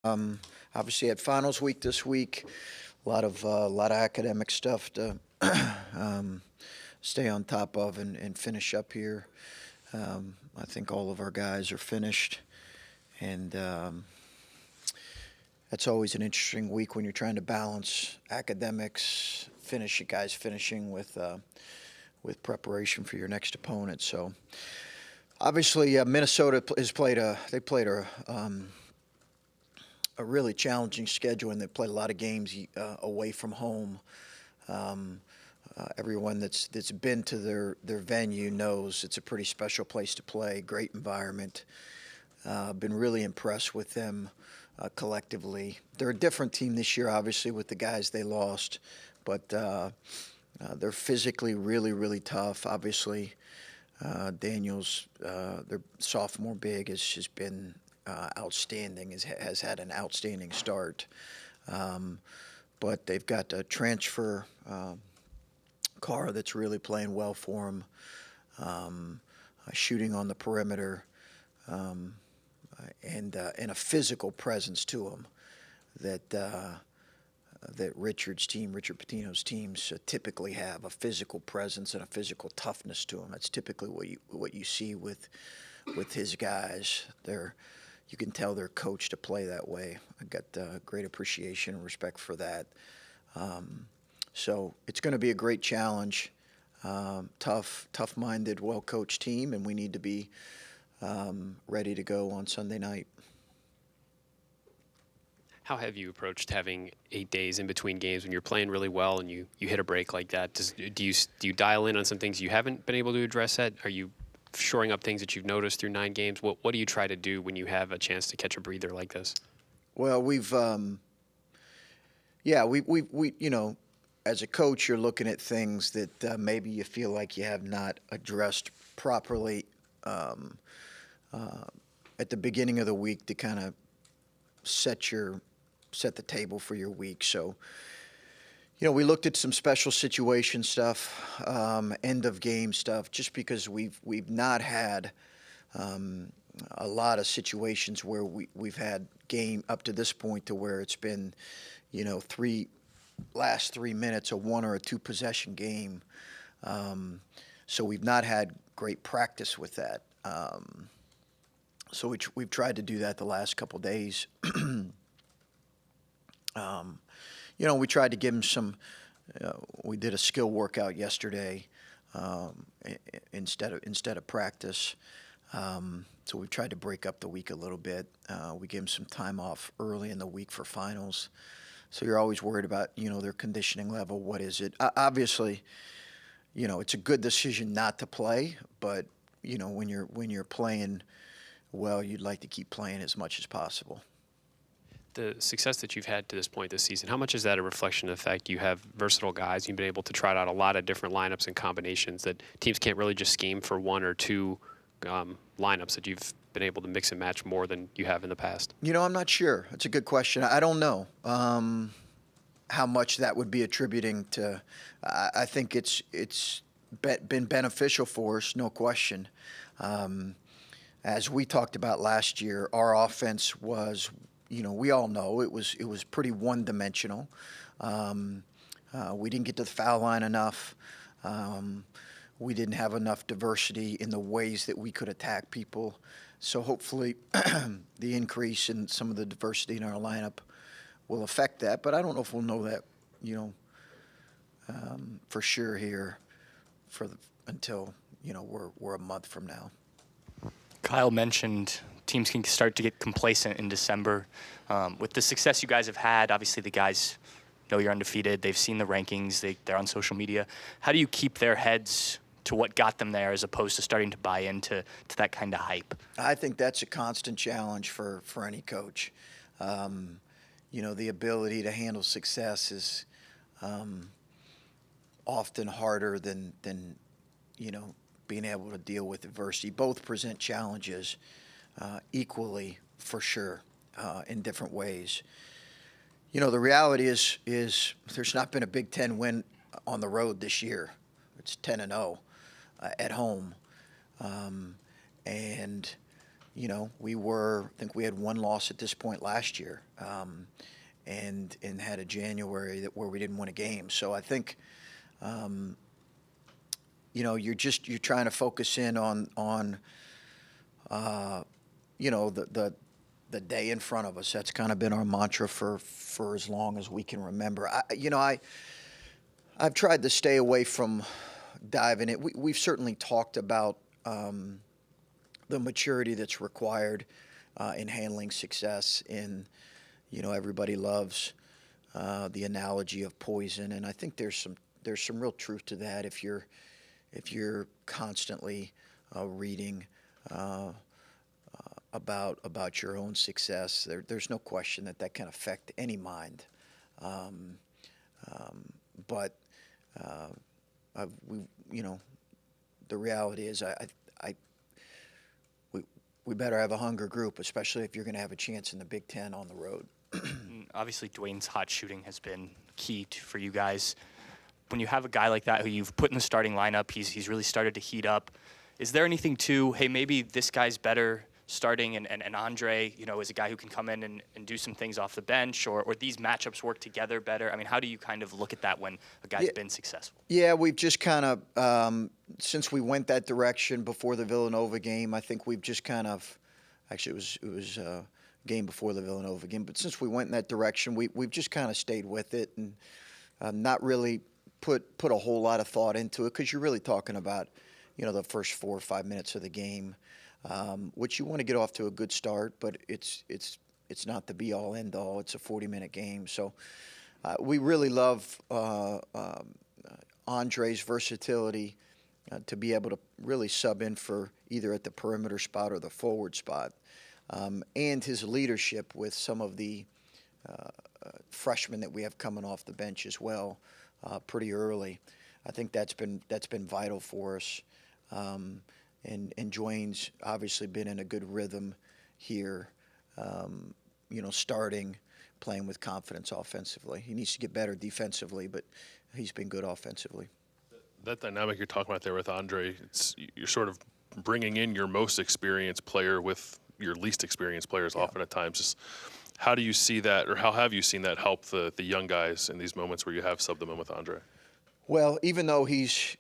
Obviously, had finals week this week. A lot of academic stuff to um, stay on top of and finish up here. I think all of our guys are finished, and that's always an interesting week when you're trying to balance academics, guys finishing with preparation for your next opponent. So obviously, Minnesota has played a really challenging schedule, and they played a lot of games away from home. Um, Everyone that's been to their venue knows it's a pretty special place to play. Great environment. Been really impressed with them collectively. They're a different team this year, obviously, with the guys they lost, but they're physically really tough. Obviously, Daniels, their sophomore big, has been outstanding. Has had an outstanding start, but they've got a transfer car that's really playing well for them. Shooting on the perimeter, um, and a physical presence to them that Richard Pitino's teams typically have a physical presence and a physical toughness to them. That's typically what you see with his guys. You can tell they're coached to play that way. I got great appreciation and respect for that. So it's going to be a great challenge. Tough-minded, well-coached team, and we need to be ready to go on Sunday night. How have you approached having 8 days in between games when you're playing really well and you hit a break like that? Do you dial in on some things you haven't been able to address yet? Are you shoring up things that you've noticed through 9 games? What do you try to do when you have a chance to catch a breather like this? Well, we as a coach, you're looking at things that maybe you feel like you have not addressed properly at the beginning of the week to kind of set the table for your week. So, we looked at some special situation stuff, end of game stuff, just because we've not had a lot of situations where we've had game up to this point to where it's been, last 3 minutes, a one or a two possession game. So we've not had great practice with that. So we've tried to do that the last couple days. We tried to give him some. We did a skill workout yesterday instead of practice. So we've tried to break up the week a little bit. We gave him some time off early in the week for finals. So you're always worried about their conditioning level. What is it? Obviously, it's a good decision not to play, but when you're playing well, you'd like to keep playing as much as possible. The success that you've had to this point this season, how much is that a reflection of the fact you have versatile guys? You've been able to try out a lot of different lineups and combinations that teams can't really just scheme for one or two lineups, that you've been able to mix and match more than you have in the past? I'm not sure. It's a good question. I don't know how much that would be attributing to. I think it's been beneficial for us, no question. As we talked about last year, our offense was, we all know it was pretty one-dimensional. We didn't get to the foul line enough. We didn't have enough diversity in the ways that we could attack people. So hopefully the increase in some of the diversity in our lineup will affect that. But I don't know if we'll know that, for sure here until, we're a month from now. Kyle mentioned teams can start to get complacent in December. With the success you guys have had, obviously the guys know you're undefeated. They've seen the rankings. They're on social media. How do you keep their heads to what got them there as opposed to starting to buy into that kind of hype? I think that's a constant challenge for any coach. The ability to handle success is often harder than being able to deal with adversity. Both present challenges equally, for sure, in different ways. The reality is there's not been a Big Ten win on the road this year. It's 10-0 at home, and I think we had one loss at this point last year, and had a January where we didn't win a game. So I think, you're trying to focus in on the day in front of us. That's kind of been our mantra for as long as we can remember. I've tried to stay away from diving it. We've certainly talked about the maturity that's required in handling success. And everybody loves the analogy of poison, and I think there's some real truth to that. If you're constantly reading about your own success, there's no question that can affect any mind. But the reality is, we better have a hunger group, especially if you're going to have a chance in the Big Ten on the road. Obviously, Dwayne's hot shooting has been key for you guys. When you have a guy like that who you've put in the starting lineup, he's really started to heat up. Is there anything to, hey, maybe this guy's better starting, and Andre, is a guy who can come in and do some things off the bench, or these matchups work together better? I mean, how do you kind of look at that when a guy's been successful? Yeah, we've just kind of, since we went that direction before the Villanova game, I think we've just kind of, actually it was a game before the Villanova game, but since we went in that direction, we've just kind of stayed with it and not really put a whole lot of thought into it, because you're really talking about, the first 4 or 5 minutes of the game, which you want to get off to a good start, but it's not the be-all, end-all. It's a 40-minute game. So we really love Andre's versatility to be able to really sub in for either at the perimeter spot or the forward spot, and his leadership with some of the freshmen that we have coming off the bench as well pretty early. I think that's been vital for us. And Dwayne's obviously been in a good rhythm here, starting, playing with confidence offensively. He needs to get better defensively, but he's been good offensively. That dynamic you're talking about there with Andre, you're sort of bringing in your most experienced player with your least experienced players often at times. Just how do you see that, or how have you seen that help the young guys in these moments where you have subbed them in with Andre? Well, even though he's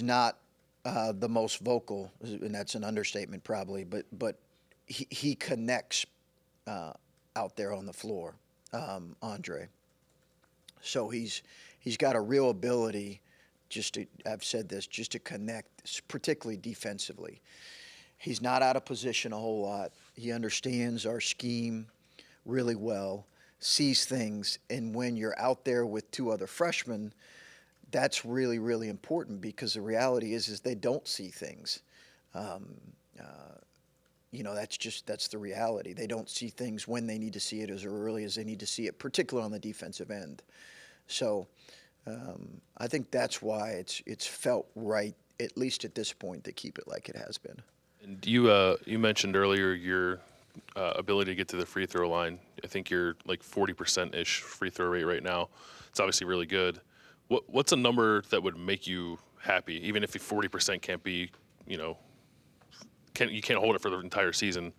not the most vocal, and that's an understatement probably, but he connects out there on the floor, Andre. So he's got a real ability, I've said this, just to connect, particularly defensively. He's not out of position a whole lot. He understands our scheme really well, sees things, and when you're out there with 2 other freshmen, that's really, really important, because the reality is they don't see things. That's the reality. They don't see things when they need to see it, as early as they need to see it, particularly on the defensive end. So I think that's why it's felt right, at least at this point, to keep it like it has been. And you mentioned earlier your ability to get to the free throw line. I think you're like 40%-ish free throw rate right now. It's obviously really good. What's a number that would make you happy, even if 40% can't be, you can't hold it for the entire season?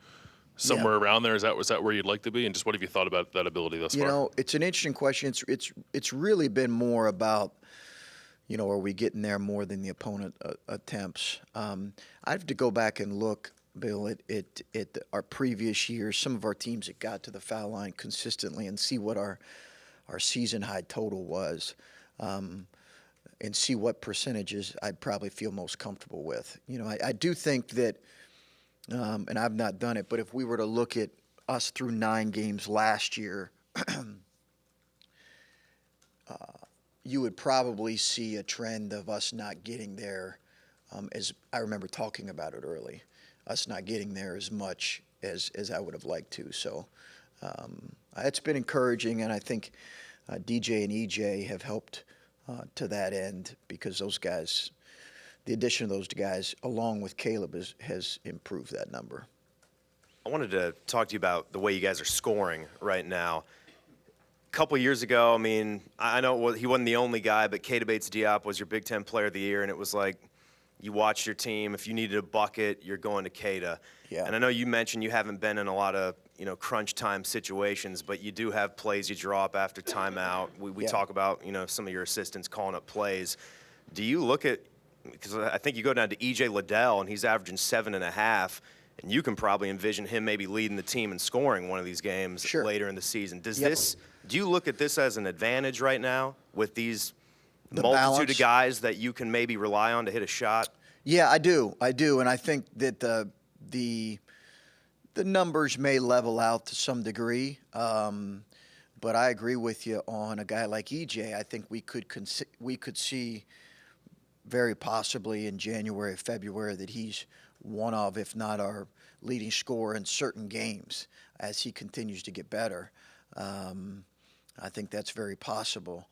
Somewhere around there, was that where you'd like to be? And just what have you thought about that ability thus far? It's an interesting question. It's really been more about, are we getting there more than the opponent attempts? I have to go back and look, Bill, at our previous years, some of our teams that got to the foul line consistently, and see what our season high total was. And see what percentages I'd probably feel most comfortable with. I do think that, and I've not done it, but if we were to look at us through 9 games last year, you would probably see a trend of us not getting there, as I remember talking about it early, us not getting there as much as I would have liked to. So it's been encouraging, and I think DJ and EJ have helped to that end, because those guys, the addition of those guys, along with Caleb, has improved that number. I wanted to talk to you about the way you guys are scoring right now. A couple years ago, I know he wasn't the only guy, but Keita Bates-Diop was your Big Ten Player of the Year, and it was like you watch your team. If you needed a bucket, you're going to Cada. Yeah. And I know you mentioned you haven't been in a lot of crunch time situations, but you do have plays you draw up after timeout. We Yeah. talk about some of your assistants calling up plays. Do you look at, because I think you go down to E.J. Liddell and he's averaging 7.5, and you can probably envision him maybe leading the team in scoring one of these games Sure. later in the season. Do you look at this as an advantage right now with these The multitude balance. of guys that you can maybe rely on to hit a shot? Yeah, I do, and I think that the numbers may level out to some degree, but I agree with you on a guy like EJ. I think we could see very possibly in January, February that he's one of, if not our leading scorer in certain games as he continues to get better. I think that's very possible.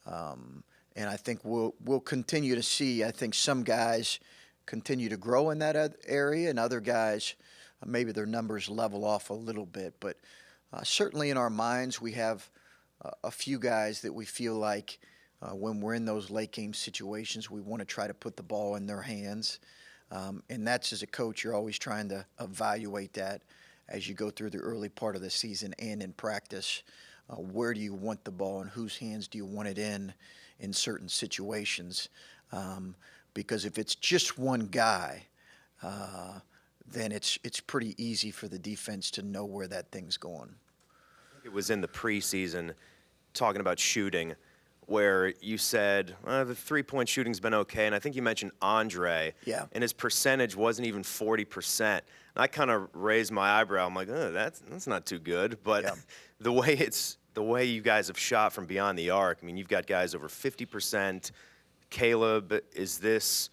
And I think we'll continue to see, I think some guys continue to grow in that area, and other guys, maybe their numbers level off a little bit. But certainly in our minds, we have a few guys that we feel like when we're in those late game situations, we want to try to put the ball in their hands. And that's, as a coach, you're always trying to evaluate that as you go through the early part of the season and in practice. Where do you want the ball and whose hands do you want it in certain situations? Because if it's just one guy, then it's pretty easy for the defense to know where that thing's going. It was in the preseason talking about shooting where you said the three-point shooting's been okay, and I think you mentioned Andre, Yeah. and his percentage wasn't even 40%. And I kind of raised my eyebrow. I'm like, that's not too good. But Yeah. the way you guys have shot from beyond the arc, I mean, you've got guys over 50%. Caleb, is this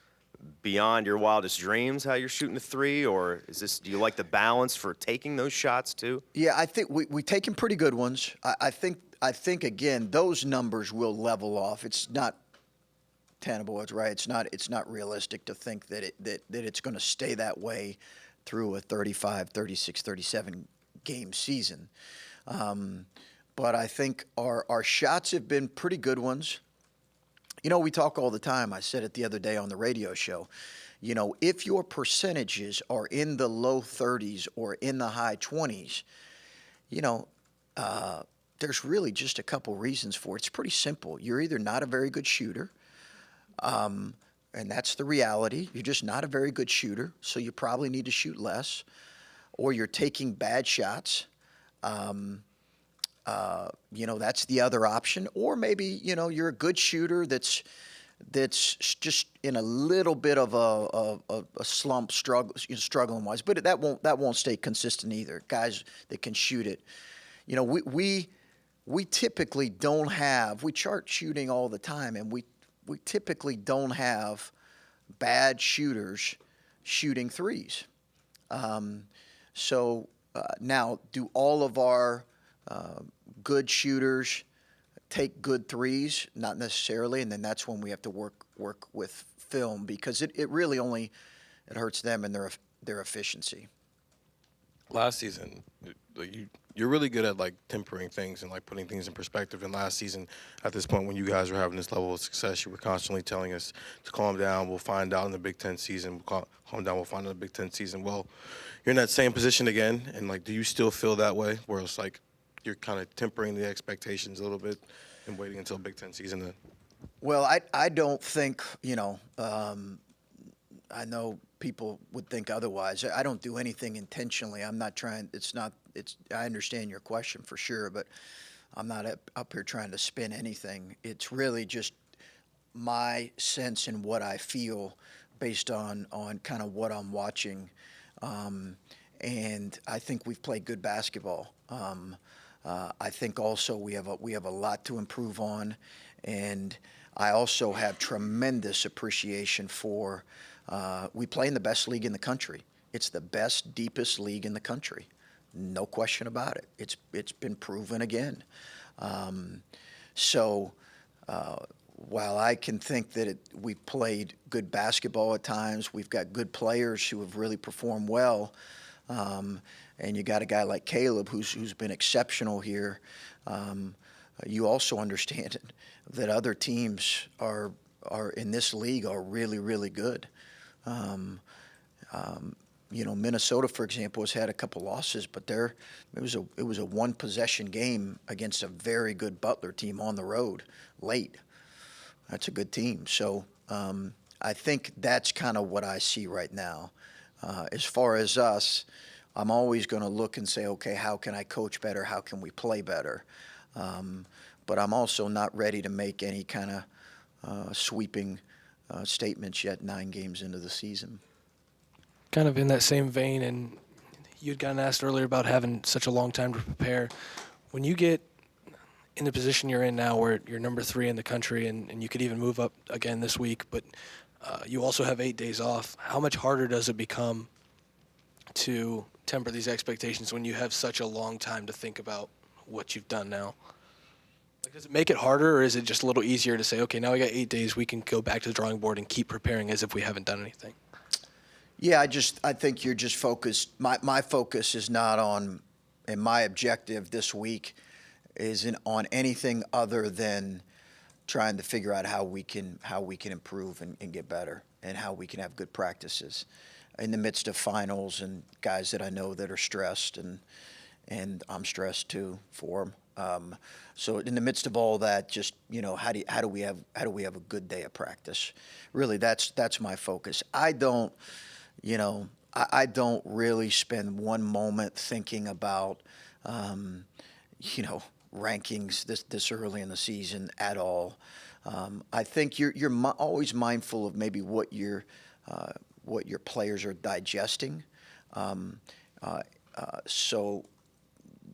beyond your wildest dreams how you're shooting the three, or do you like the balance for taking those shots too? Yeah, I think we taken pretty good ones. I think again those numbers will level off. It's not tenable. It's right. It's not realistic to think that it's going to stay that way through a 35, 36, 37 game season. But I think our shots have been pretty good ones. We talk all the time. I said it the other day on the radio show. If your percentages are in the low 30s or in the high 20s, there's really just a couple reasons for it. It's pretty simple. You're either not a very good shooter, and that's the reality. You're just not a very good shooter, so you probably need to shoot less, or you're taking bad shots. That's the other option. Or maybe, you're a good shooter that's just in a little bit of a slump, struggling wise. But that won't stay consistent either. Guys that can shoot it. We typically don't have. We chart shooting all the time, and we typically don't have bad shooters shooting threes. Now, do all of our good shooters take good threes? Not necessarily, and then that's when we have to work with film, because it really only hurts them and their efficiency. Last season, you're really good at tempering things and putting things in perspective. And last season, at this point when you guys were having this level of success, you were constantly telling us to calm down. We'll find out in the Big Ten season. Calm down. We'll find out in the Big Ten season. Well, you're in that same position again, and do you still feel that way, where it's you're kind of tempering the expectations a little bit and waiting until Big Ten season then? Well, I don't think, I know people would think otherwise. I don't do anything intentionally. I'm not trying, I understand your question for sure, but I'm not up here trying to spin anything. It's really just my sense and what I feel based on kind of what I'm watching. And I think we've played good basketball. I think also we have a lot to improve on, and I also have tremendous appreciation for. We play in the best league in the country. It's the best, deepest league in the country, no question about it. It's been proven again. While I can think that we've played good basketball at times, we've got good players who have really performed well. And you got a guy like Caleb who's been exceptional here. You also understand that other teams are in this league are really, really good. Minnesota, for example, has had a couple losses, but it was a one possession game against a very good Butler team on the road late. That's a good team. So I think that's kind of what I see right now. As far as us, I'm always going to look and say, okay, how can I coach better? How can we play better? But I'm also not ready to make any kind of sweeping statements yet 9 games into the season. Kind of in that same vein, and you'd gotten asked earlier about having such a long time to prepare. When you get in the position you're in now where you're number 3 in the country and you could even move up again this week, but you also have 8 days off, how much harder does it become to temper these expectations when you have such a long time to think about what you've done now? Like, does it make it harder, or is it just a little easier to say, okay, now we got 8 days, we can go back to the drawing board and keep preparing as if we haven't done anything? Yeah, I think you're just focused. My focus is not on, and my objective this week isn't on anything other than trying to figure out how we can improve and get better, and how we can have good practices in the midst of finals and guys that I know that are stressed, and I'm stressed too for them. So in the midst of all that, just how do we have a good day of practice? Really, that's my focus. I don't really spend one moment thinking about, rankings this early in the season at all. I think you're always mindful of maybe what your players are digesting. So,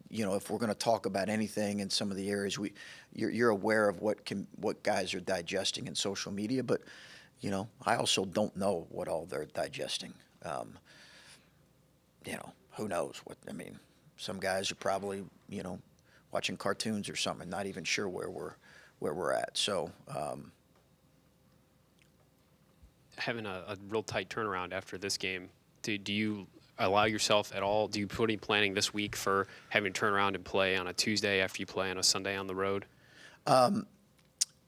if we're going to talk about anything in some of the areas, you're aware of what guys are digesting in social media, but I also don't know what all they're digesting. Who knows what? I mean, some guys are probably, watching cartoons or something, not even sure where we're at. So, having a real tight turnaround after this game, do you allow yourself at all? Do you put any planning this week for having to turn around and play on a Tuesday after you play on a Sunday on the road?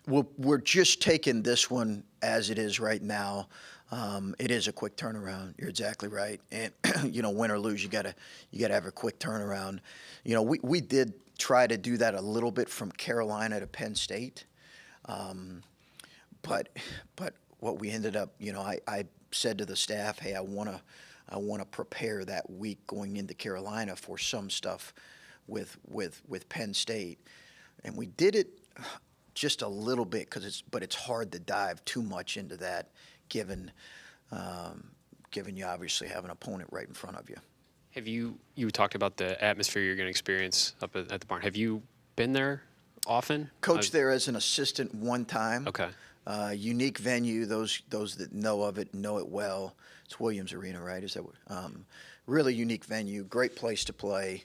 we're just taking this one as it is right now. It is a quick turnaround. You're exactly right. And win or lose, you gotta have a quick turnaround. We did try to do that a little bit from Carolina to Penn State, but what we ended up, I said to the staff, hey, I wanna prepare that week going into Carolina for some stuff with Penn State, and we did it just a little bit but it's hard to dive too much into that, given you obviously have an opponent right in front of you. Have you talked about the atmosphere you're going to experience up at the barn? Have you been there often? Coached there as an assistant one time. Okay. Unique venue. Those that know of it know it well. It's Williams Arena, right? Is that what? Really unique venue. Great place to play.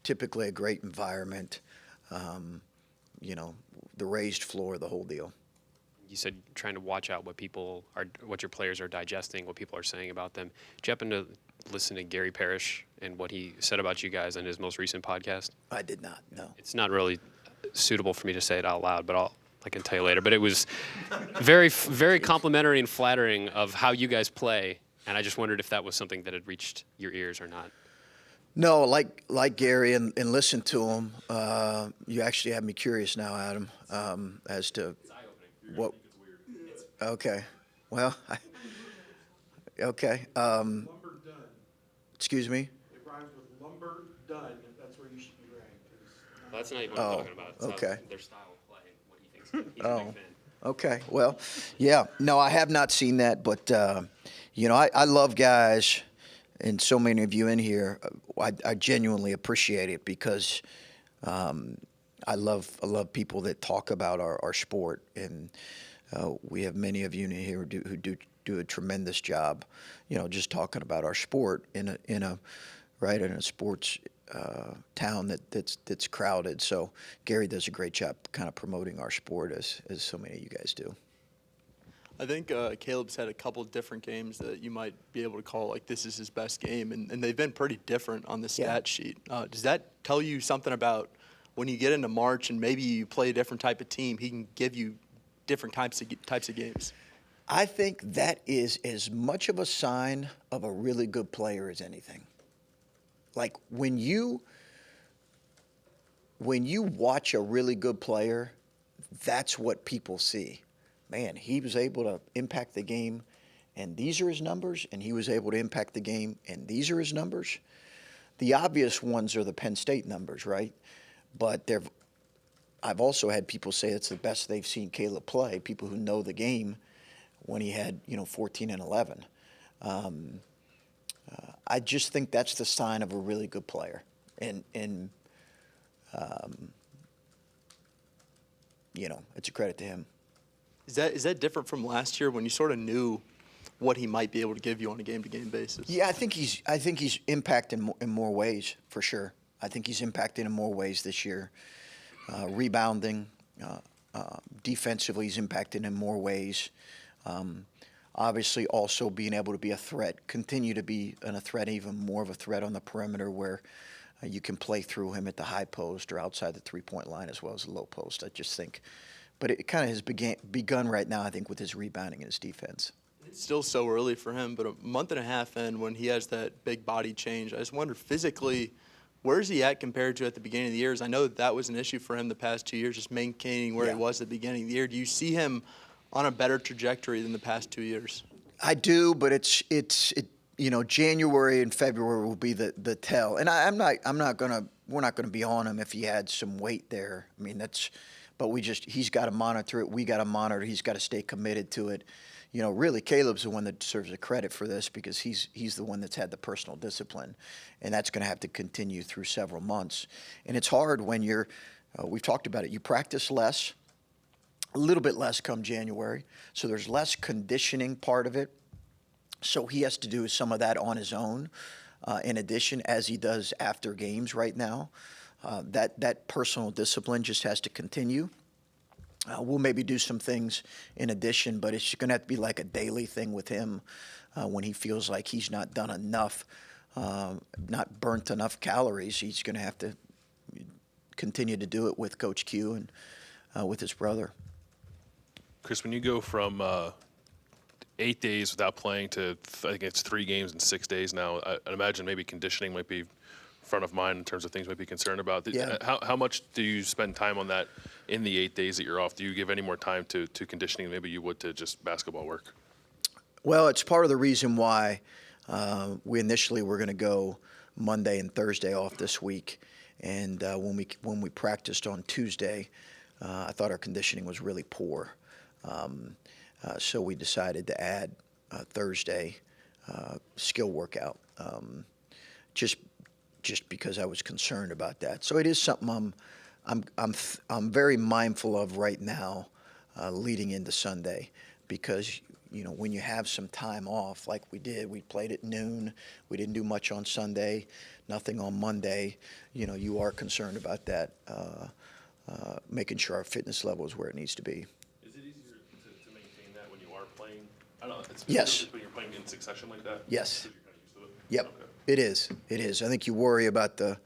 Typically a great environment. The raised floor, the whole deal. You said trying to watch out what your players are digesting, what people are saying about them. Did you happen to listen to Gary Parrish and what he said about you guys in his most recent podcast? I did not, no. It's not really suitable for me to say it out loud, but I can tell you later. But it was very, very complimentary and flattering of how you guys play, and I just wondered if that was something that had reached your ears or not. No, like Gary and listen to him. You actually have me curious now, Adam, as to what. Okay, well, okay. Lumber done. Excuse me. It rhymes with lumber done. That's where you should be ranked. Well, that's not even what I'm talking about. It's okay. Their style of play, what he thinks. He's a big fan. Okay, well, yeah. No, I have not seen that, but I love guys. And so many of you in here, I genuinely appreciate it because I love people that talk about our sport, and we have many of you in here who do a tremendous job, just talking about our sport in a sports town that's crowded. So Gary does a great job kind of promoting our sport as so many of you guys do. I think Caleb's had a couple different games that you might be able to call like this is his best game, and they've been pretty different on the stat sheet. Does that tell you something about when you get into March and maybe you play a different type of team, he can give you different types of games? I think that is as much of a sign of a really good player as anything. Like when you watch a really good player, that's what people see. Man, he was able to impact the game, and these are his numbers, and he was able to impact the game, and these are his numbers. The obvious ones are the Penn State numbers, right? But I've also had people say it's the best they've seen Caleb play, people who know the game, when he had, 14 and 11. I just think that's the sign of a really good player. And it's a credit to him. Is that different from last year when you sort of knew what he might be able to give you on a game-to-game basis? Yeah, I think he's impacting in more ways, for sure. I think he's impacting in more ways this year. Rebounding, defensively, he's impacting in more ways. Obviously, also being able to be a threat, continue to be a threat, even more of a threat on the perimeter where you can play through him at the high post or outside the three-point line as well as the low post, I just think. But it kind of has begun right now, I think, with his rebounding and his defense. It's still so early for him, but a month and a half in when he has that big body change, I just wonder physically, where's he at compared to at the beginning of the years? I know that was an issue for him the past 2 years, just maintaining where he was at the beginning of the year. Do you see him on a better trajectory than the past 2 years? I do, but it's January and February will be the tell. And we're not gonna be on him if he had some weight there. I mean, but he's got to monitor it. We got to monitor. He's got to stay committed to it. Really, Caleb's the one that deserves the credit for this because he's the one that's had the personal discipline, and that's going to have to continue through several months. And it's hard when we've talked about it. You practice less, a little bit less come January, so there's less conditioning part of it. So he has to do some of that on his own, in addition, as he does after games right now. That personal discipline just has to continue. We'll maybe do some things in addition, but it's going to have to be like a daily thing with him when he feels like he's not done enough, not burnt enough calories. He's going to have to continue to do it with Coach Q and with his brother. Chris, when you go from 8 days without playing to, I think it's 3 games in 6 days now, I imagine maybe conditioning might be front of mind in terms of things you might be concerned about. Yeah. How much do you spend time on that in the 8 days that you're off? Do you give any more time to conditioning than maybe you would to just basketball work? Well, it's part of the reason why we initially were going to go Monday and Thursday off this week. And when we practiced on Tuesday, I thought our conditioning was really poor. So we decided to add Thursday skill workout, just because I was concerned about that. So it is something I'm very mindful of right now, leading into Sunday, because when you have some time off like we did, we played at noon, we didn't do much on Sunday, nothing on Monday. You are concerned about that, making sure our fitness level is where it needs to be. Is it easier to maintain that when you are playing? I don't know. Yes. When you're playing in succession like that. Yes. You're kind of used to it? Yep. Okay. It is. It is. I think you worry about the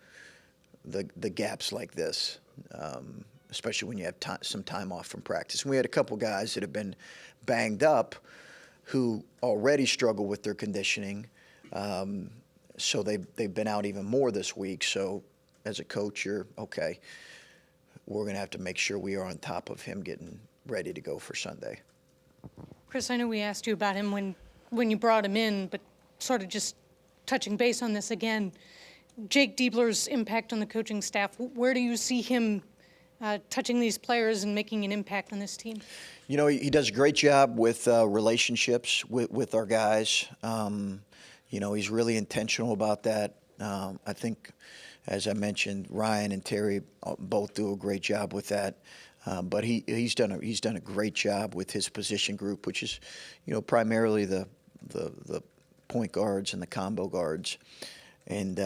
gaps like this, especially when you have some time off from practice. And we had a couple guys that have been banged up who already struggle with their conditioning, so they've been out even more this week. So as a coach, you're okay. We're going to have to make sure we are on top of him getting ready to go for Sunday. Chris, I know we asked you about him when you brought him in, but sort of just touching base on this again, Jake Diebler's impact on the coaching staff, where do you see him touching these players and making an impact on this team? He does a great job with relationships with our guys. He's really intentional about that. I think, as I mentioned, Ryan and Terry both do a great job with that. But he's done a great job with his position group, which is, primarily the point guards and the combo guards. And,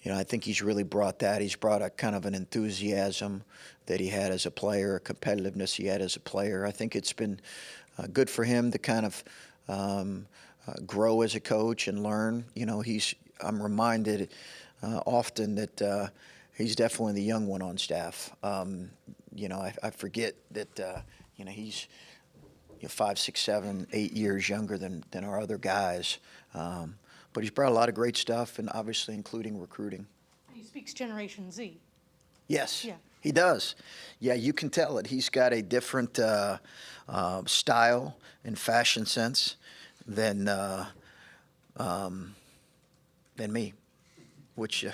I think he's really brought that. He's brought a kind of an enthusiasm that he had as a player, a competitiveness he had as a player. I think it's been good for him to kind of grow as a coach and learn. I'm reminded often that he's definitely the young one on staff. I forget that, he's 5, 6, 7, 8 years younger than our other guys. But he's brought a lot of great stuff, and obviously including recruiting. He speaks Generation Z. Yes, Yeah. he does. Yeah, you can tell it. He's got a different style and fashion sense than me, which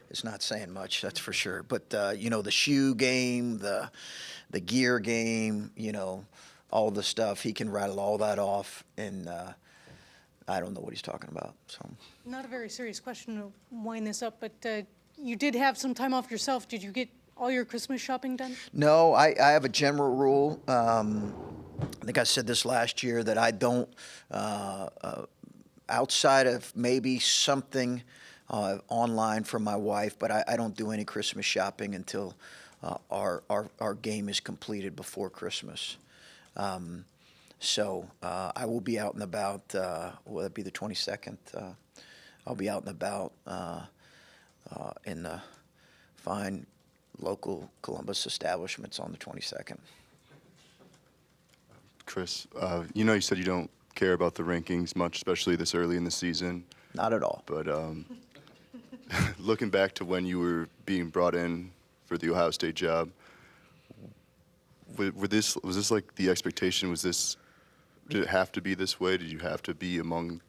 is not saying much, that's for sure. But the shoe game, the gear game, all the stuff, he can rattle all that off, and I don't know what he's talking about. So. Not a very serious question to wind this up, but you did have some time off yourself. Did you get all your Christmas shopping done? No, I have a general rule. I think I said this last year that I don't, outside of maybe something online from my wife, but I don't do any Christmas shopping until our game is completed before Christmas. So I will be out and about. Will that be the 22nd? I'll be out and about in the fine local Columbus establishments on the 22nd. Chris, you said you don't care about the rankings much, especially this early in the season. Not at all. But looking back to when you were being brought in for the Ohio State job, was this like the expectation? Did it have to be this way? Did you have to be among,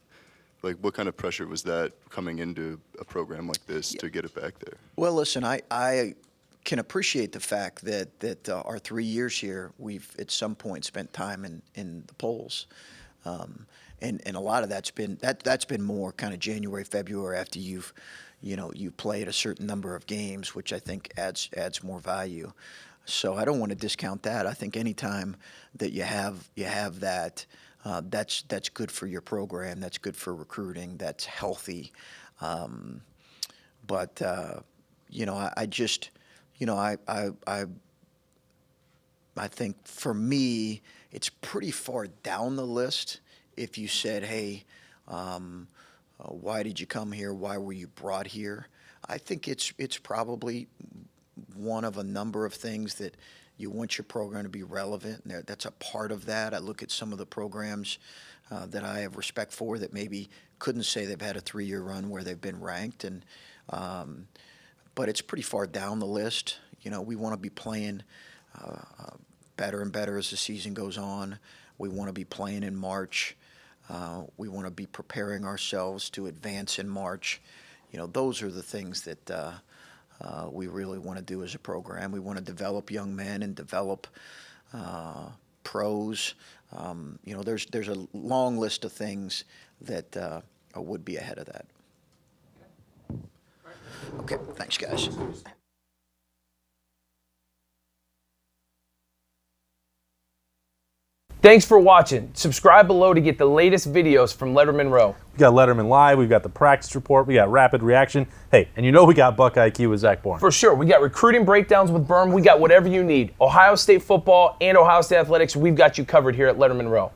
what kind of pressure was that coming into a program like this to get it back there? Well, listen, I can appreciate the fact that our 3 years here, we've at some point spent time in the polls. And a lot of that's been more kind of January, February after you've played a certain number of games, which I think adds more value. So I don't want to discount that. I think any time that you have that, that's good for your program. That's good for recruiting. That's healthy. But I think for me, it's pretty far down the list if you said, hey, why did you come here? Why were you brought here? I think it's probably one of a number of things that you want your program to be relevant. And that's a part of that. I look at some of the programs that I have respect for that maybe couldn't say they've had a 3-year run where they've been ranked. But it's pretty far down the list. We want to be playing better and better as the season goes on. We want to be playing in March. We want to be preparing ourselves to advance in March. Those are the things that we really want to do as a program. We want to develop young men and develop pros. There's a long list of things that would be ahead of that. Okay, thanks, guys. Thanks for watching. Subscribe below to get the latest videos from Lettermen Row. We got Letterman Live, we've got the practice report, we got rapid reaction. Hey, and we got Buckeye IQ with Zach Bourne. For sure. We got recruiting breakdowns with Berm. We got whatever you need. Ohio State football and Ohio State athletics, we've got you covered here at Lettermen Row.